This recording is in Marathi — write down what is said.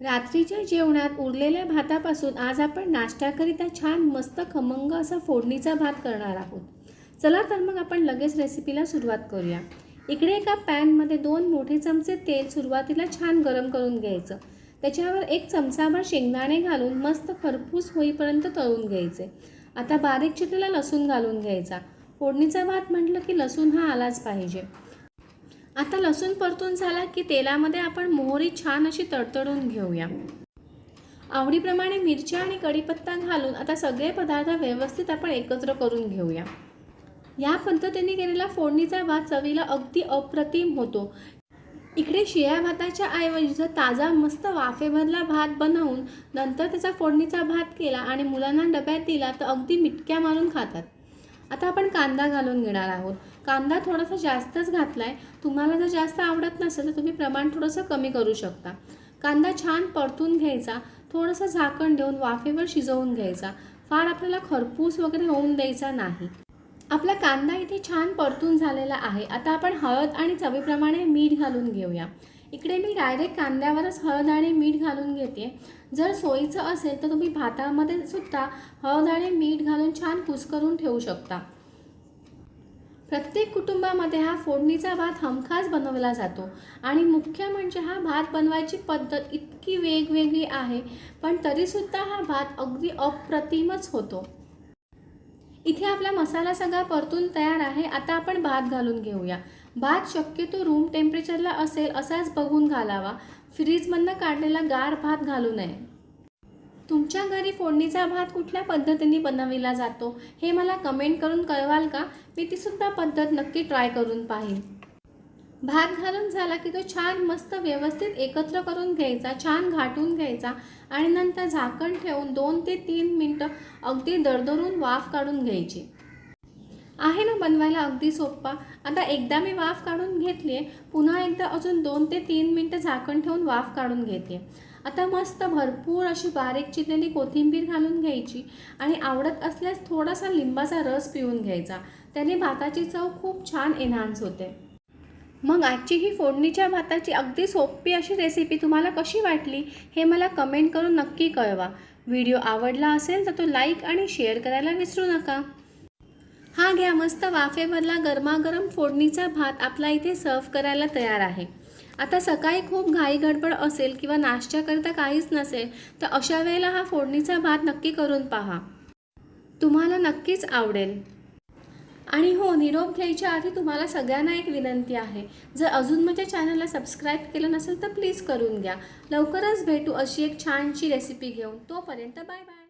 रात्रीच्या जेवणात उरलेल्या भातापासून आज आपण नाश्त्याकरिता छान मस्त खमंग असा फोडणीचा भात करणार आहोत। चला तर मग आपण लगेच रेसिपीला सुरुवात करूया। इकडे एका पॅनमध्ये 2 मोठे चमचे तेल सुरुवातीला छान गरम करून घ्यायचं। त्याच्यावर 1 चमचाभर शेंगदाणे घालून मस्त खरपूस होईपर्यंत तळून घ्यायचे। आता बारीक चिरलेला लसूण घालून घ्यायचा। फोडणीचा भात म्हटलं की लसूण हा आलाच पाहिजे। आता लसूण परतून झाला की तेलामध्ये आपण मोहरी छान अशी तडतडून घेऊया। आवडीप्रमाणे मिरच्या आणि कढीपत्ता घालून आता सगळे पदार्थ व्यवस्थित आपण एकत्र करून घेऊया। या पद्धतीने केलेला फोडणीचा भात चवीला अगदी अप्रतिम होतो। इकडे शिळ्या भाताच्या ऐवजी जर ताजा मस्त वाफेवरला भात बनवून नंतर त्याचा फोडणीचा भात केला आणि मुलांना डब्यात दिला तर अगदी मिटक्या मारून खातात। आता आपण कांदा घालून घेणार आहोत। कांदा थोडासा जास्तच घातलाय। तुम्हाला जर जास्त आवडत नसेल तर तुम्ही प्रमाण थोडंसं कमी करू शकता। कांदा छान परतून घ्यायचा, थोडंसं झाकण देऊन वाफेवर शिजवून घ्यायचा। फार आपल्याला खरपूस वगैरे होऊन द्यायचा नाही। आपला कांदा इथे छान परतून झालेला आहे। आता आपण हळद आणि चवीप्रमाणे मीठ घालून घेऊया। इकडे मी डायरेक्ट कांद्यावरच हळद आणि मीठ घालून घेते। जर सोयीचं असेल तर तुम्ही भातामध्ये सुद्धा हळद आणि मीठ घालून छान कुस्करून ठेवू शकता। प्रत्येक कुटुंबामध्ये हा फोडणीचा भात हमखास बनवला जातो आणि मुख्य म्हणजे हा भात बनवायची पद्धत इतकी वेगवेगळी आहे, पण तरीसुद्धा हा भात अगदी अप्रतिमच होतो। इथे आपला मसाला सगळा परतून तयार आहे। आता आपण भात घालून घेऊया। भात शक्यतो रूम टेम्परेचरला असेल असाच बघून घालावा। फ्रीजमधनं काढलेला गार भात घालू नये। तुमच्या घरी फोडणीचा भात कुठल्या पद्धतीने बनविला जातो हे मला कमेंट करून कळवाल का? मी ती सुद्धा पद्धत नक्की ट्राय करून पाहीन। भात घालून झाला की तो छान मस्त व्यवस्थित एकत्र करून घ्यायचा, छान घाटून घ्यायचा आणि नंतर झाकण ठेवून 2 ते 3 मिनिटं अगदी दरदरून वाफ काढून घ्यायची। आहे ना बनवायला अगदी सोप्पा। आता एकदा मी वाफ काढून घेतली आहे, पुन्हा एकदा अजून 2 ते 3 मिनिटं झाकण ठेवून वाफ काढून घेते। आता मस्त भरपूर अशी बारीक चिरलेली कोथिंबीर घालून घ्यायची आणि आवडत असल्यास थोडासा लिंबाचा रस पिळून घ्यायचा। त्याने भाताची चव खूप छान एनहान्स होते। मग आजची ही फोडणीच्या भाताची अगदी सोपी अशी रेसिपी तुम्हाला कशी वाटली हे मला कमेंट करून नक्की कळवा। व्हिडिओ आवडला असेल तर तो लाईक आणि शेअर करायला विसरू नका। हा घ्या मस्त वाफेवरला गरमागरम फोडणीचा भात आपला इथे सर्व करायला तयार आहे। आता सकाळी खूप घाई गडबड असेल किंवा नाश्त्याकरिता काहीच नसेल तर अशा वेळेला हा फोडणीचा भात नक्की करून पहा, तुम्हाला नक्कीच आवडेल। आणि हो, निरोप घ्यायच्या आधी तुम्हाला सगळ्यांना एक विनंती आहे, जर अजून माझ्या चॅनलला सबस्क्राईब केलं नसेल तर प्लीज करून घ्या। लवकरच भेटू अशी एक छानशी रेसिपी घेऊन। तोपर्यंत बाय बाय।